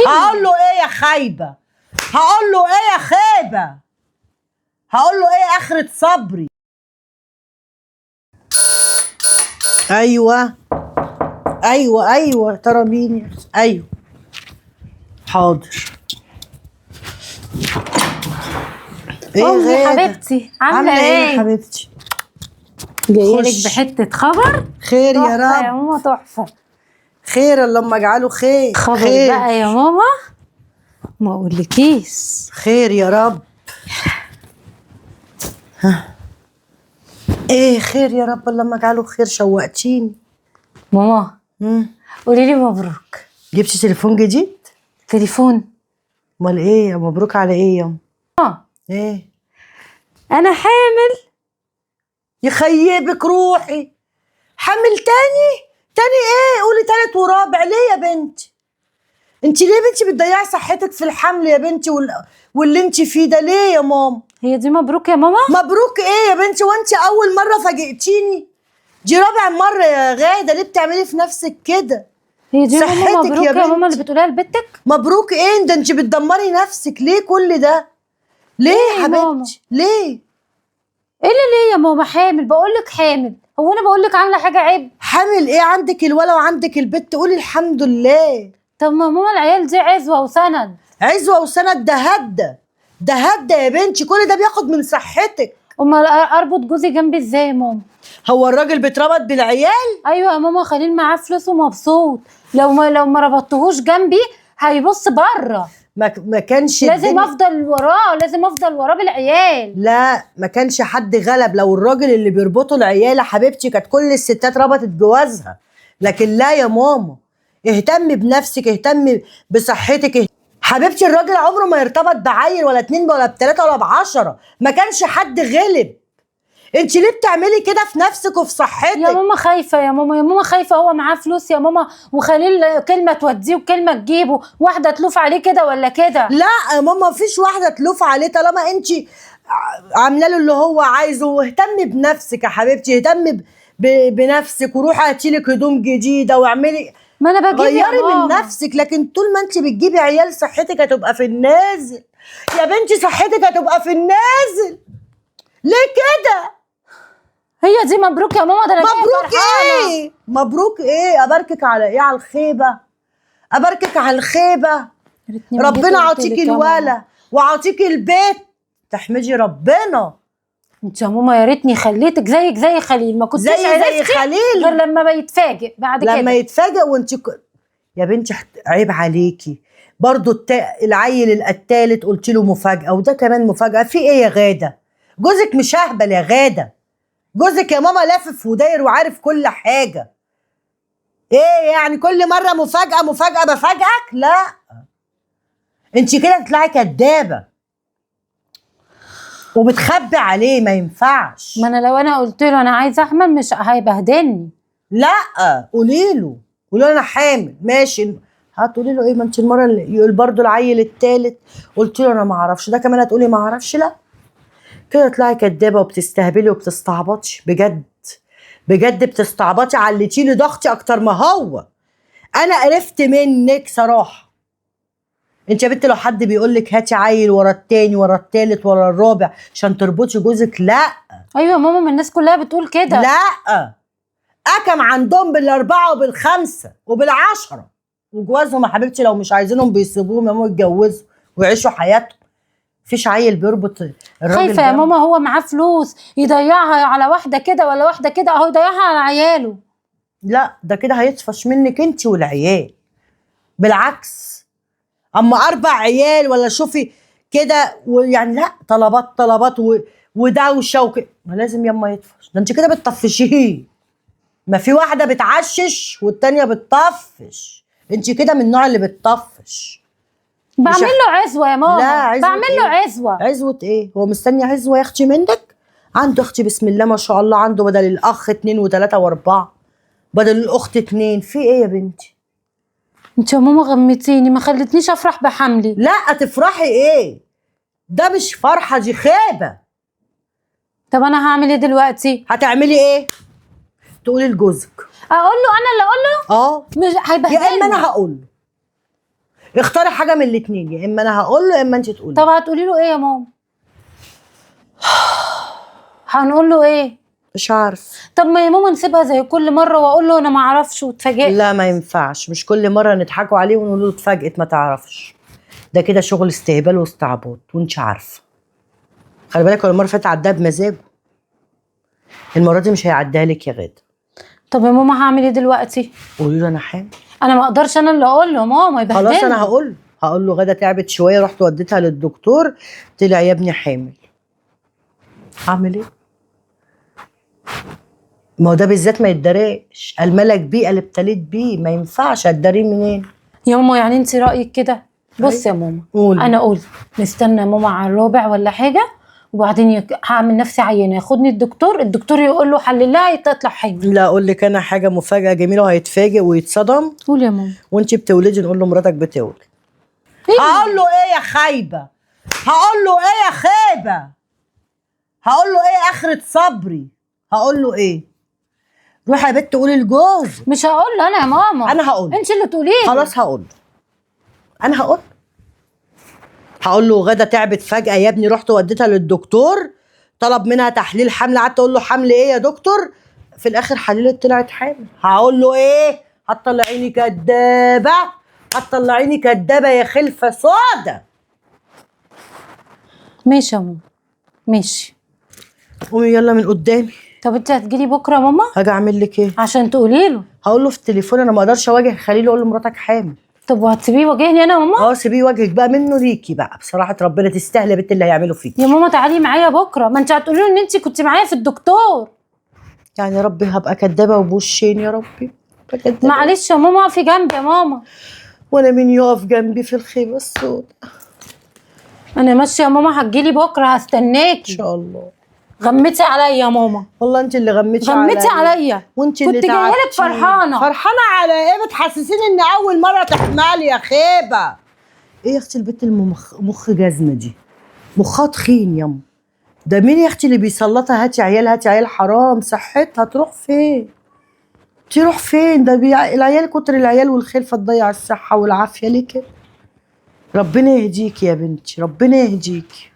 هقول له ايه يا خايبه؟ هقول له ايه يا خيبه؟ هقول له ايه اخرة صبري؟ ايوه ايوه ايوه ترى مين؟ ايوه حاضر. ايه امي غادة؟ حبيبتي عامله ايه ايه؟ حبيبتي؟ جايلك خش. بحته خبر خير يا تحفه يا رب. ماما، تحفه. خير اللهم اجعله خير. خبر خير بقى يا ماما ما اقولكيش. خير يا رب. ها. ايه خير يا رب اللهم اجعله خير. شوقتيني ماما قولي لي مبروك. جبتي تليفون جديد؟ تليفون؟ امال ايه؟ مبروك على ايه يا اه ايه؟ انا حامل. يخيبك روحي. حامل تاني؟ تاني ايه؟ قولي تالت ورابع ليه يا بنتي؟ انت ليه يا بنتي بتضيعي صحتك في الحمل يا بنتي واللي انت فيه ده ليه يا ماما؟ هي دي مبروك يا ماما؟ مبروك ايه يا بنتي؟ وانت اول مره فاجئتيني؟ دي رابع مره يا غاده. ليه بتعملي في نفسك كده؟ هي دي ماما صحتك مبروك يا يا ماما بنتي. اللي بتقوليها لبنتك؟ مبروك ايه ده؟ انت بتدمري نفسك ليه كل ده؟ ليه يا حبيبتي؟ ليه؟ ايه اللي ليه يا ماما؟ حامل، بقولك حامل. هو انا بقولك عامله حاجه عيب؟ حامل ايه؟ عندك الولا وعندك البت، قولي الحمد لله. طب ما ماما العيال دي عزوه وسند. عزوه وسند؟ ده هدى. ده هدى يا بنتي. كل ده بياخد من صحتك. امال اربط جوزي جنبي ازاي يا ماما؟ هو الراجل بيتربط بالعيال؟ ايوه يا ماما، خليل معاه فلوس ومبسوط. لو ما ربطتهوش جنبي هيبص بره. ما كانش لازم افضل وراه بالعيال. لا ما كانش حد غلب. لو الراجل اللي بيربطوا العيال يا حبيبتي كانت كل الستات ربطت جوازها. لكن لا يا ماما. اهتمي بنفسك، اهتمي بصحتك. حبيبتي الراجل عمره ما يرتبط بعيل ولا اتنين ولا بتلاته ولا ب10. ما كانش حد غلب. انت ليه بتعملي كده في نفسك وفي صحتك؟ يا ماما خايفه يا ماما خايفه. هو معاه فلوس يا ماما، وخليل كلمه توديه وكلمه تجيبه، واحده تلوف عليه كده ولا كده. لا يا ماما مفيش واحده تلوف عليه طالما انت عامله له اللي هو عايزه. واهتمي بنفسك يا حبيبتي، اهتمي بنفسك وروحي هاتي لك هدوم جديده واعملي. ما انا بجيب غيري يا من ماما. نفسك. لكن طول ما انت بتجيبي عيال صحتك هتبقى في النازل يا بنتي. صحتك هتبقى في النازل. ليه كده؟ هي دي مبروك يا ماما؟ ده انا مبروك ايه؟ مبروك ايه؟ اباركك على ايه؟ على الخيبه؟ اباركك على الخيبه؟ ربنا عاطيكي الولا وعاطيكي البيت. تحمدي ربنا. انت يا ماما يا ريتني خليتك زيك زي خليل. ما كنتش زي خليل غير لما بيتفاجئ بعد كده. لما يتفاجئ وانت يا بنتي عيب عليكي برضو. العيل التالت قلت له مفاجأة وده كمان مفاجأة. في ايه يا غادة؟ جوزك مش اهبل يا غادة. جوزك يا ماما لافف وداير وعارف كل حاجة. ايه يعني كل مرة مفاجأة مفاجأة بفاجئك؟ لا انت كده تطلعي كدابة وبتخبي عليه. ما ينفعش. ما انا لو انا قلت له انا عايزه احمل مش هيبهدلني. لا قولي له انا حامل ماشي. هتقولي له ايه؟ ما انت المره اللي يقول برضو العيل التالت قلت له انا ما اعرفش. ده كمان هتقولي ما اعرفش؟ لا كده تطلعي كدابه وبتستهبلي وبتستعبطي. بجد بجد بتستعبطي. علتي لي ضغطي اكتر ما هو. انا قرفت منك صراحه. انت يا بنت لو حد بيقول لك هاتي عيل ورا التاني ورا التالت ورا الرابع عشان تربطي جوزك، لا. ايوه يا ماما، ما الناس كلها بتقول كده. لا أكم عندهم بالأربعة وبالخمسة وبال10. وجوازهم يا حبيبتي لو مش عايزينهم بيسيبوهم يا ماما يتجوزوا ويعيشوا حياتهم. مفيش عيل بيربط الراجل. خايفه يا ماما هو معاه فلوس يضيعها على واحده كده ولا واحده كده، اهو يضيعها على عياله. لا ده كده هيطفش منك انت والعيال. بالعكس اما 4 عيال ولا شوفي كده ويعني لا طلبات ودوشه وكده. ما لازم يما يطفش. ده انت كده بتطفشيه. ما في واحده بتعشش والتانيه بتطفش. انت كده من النوع اللي بتطفش. بعمل له عزوه يا ماما. لا عزوة بعمل له إيه؟ عزوه. عزوه ايه؟ هو مستني عزوه يا اختي منك؟ عنده اختي بسم الله ما شاء الله. عنده بدل الاخ 2 و3 و4 بدل الاخت 2. في ايه يا بنتي؟ انت يا ماما غمتيني، ما خلتنيش افرح بحملي. لا تفرحي ايه؟ ده مش فرحه، دي خيبه. طب انا هعمل ايه دلوقتي؟ هتعملي ايه؟ تقولي لجوزك. اقول له انا اللي اقول له؟ اه مش هيبهدلني. يا اما انا هقول له اختاري حاجه من الاتنين، يا اما انا هقول له يا اما انت تقولي. طب هتقولي له ايه يا ماما؟ هنقول له ايه؟ مش عارف. طب ما يا ماما نسيبها زي كل مره واقول له انا ما اعرفش واتفاجئت. لا ما ينفعش، مش كل مره نضحكوا عليه ونقول له اتفاجئت ما تعرفش. ده كده شغل استهبال واستعباط وانت عارفه. خلي بالك، هو المره اللي فاتت عداها بمزاجه، المره دي مش هيعديها لك يا غاده. طب يا ماما هعمل ايه دلوقتي؟ قولي له انا حامل. انا ما اقدرش انا اللي اقول له يا ماما يبهدلني. خلاص انا هقول له غاده تعبت شويه، رحت وديتها للدكتور طلع يا ابني حامل. اعمل ايه؟ ما هو ده بالذات ما يتداريش، الملك بيه قال ابتليت بيه، ما ينفعش اتداريه منين؟ يا ماما يعني انت رايك كده؟ بص يا ماما، قولي. انا قلت نستنى يا ماما على الرابع ولا حاجه، وبعدين هعمل نفسي عينه، ياخدني الدكتور يقول له حلل لها تطلع حامل. لا اقول لك انا حاجه مفاجاه جميله وهيتفاجئ ويتصدم. قول يا ماما. وانت بتولدي نقول له مراتك بتولد. إيه؟ هقول له ايه يا خايبه؟ هقول له ايه يا خيبه؟ هقول له ايه اخرة صبري؟ هقول له ايه؟ روحي يا بت قولي لجوز. مش هقول له انا يا ماما، انا هقول انت اللي تقولي له. خلاص هقول له. انا هقول له غدا تعبت فجأة يا ابني، رحت وديتها للدكتور طلب منها تحليل حمل، قعدت اقول له حمل ايه يا دكتور؟ في الاخر حللت طلعت حامل. هقول له ايه؟ هتطلعيني كدابة، هتطلعيني كدابة يا خلفة سودا. ماشي يا ماما ماشي. قومي يلا من قدامي. طب انت هتجيلي بكره يا ماما هاجي اعمل لك ايه؟ عشان تقولي له؟ هقول له في التليفون، انا ما اقدرش اواجه خليل اقول له مراتك حامل. طب وهتسيبيه يواجهني انا يا ماما؟ سيبيه وجهك بقى منه ليكي بقى، بصراحة ربنا تستاهلي يا بنت اللي هيعمله فيكي. يا ماما تعالي معايا بكره، ما انت هتقولي له ان انت كنت معايا في الدكتور. يعني يا ربي هبقى كدابة وبوشين يا ربي. معلش يا ماما اقفي جنبي يا ماما. وانا مين يقف جنبي في الخيبة السوداء؟ انا ماشيه يا ماما، هتجيلي بكره ان هستناكي. شاء الله. غمتي عليا يا ماما، والله انت اللي غمتي عليا. وانت اللي كنت جايه لك تعبتيني. فرحانه. فرحانه على ايه؟ بتحسسيني ان اول مره تحملي يا خيبه. ايه يا اختي البت مخ جزمه دي؟ مخها تخين ياما. ده مين يا اختي اللي بيسلطها هاتي عيال هاتي عيال؟ حرام، صحتها تروح فين؟ تروح فين؟ ده العيال كتر العيال والخلفه تضيع الصحه والعافيه ليه كده؟ ربنا يهديكي يا بنتي، ربنا يهديكي.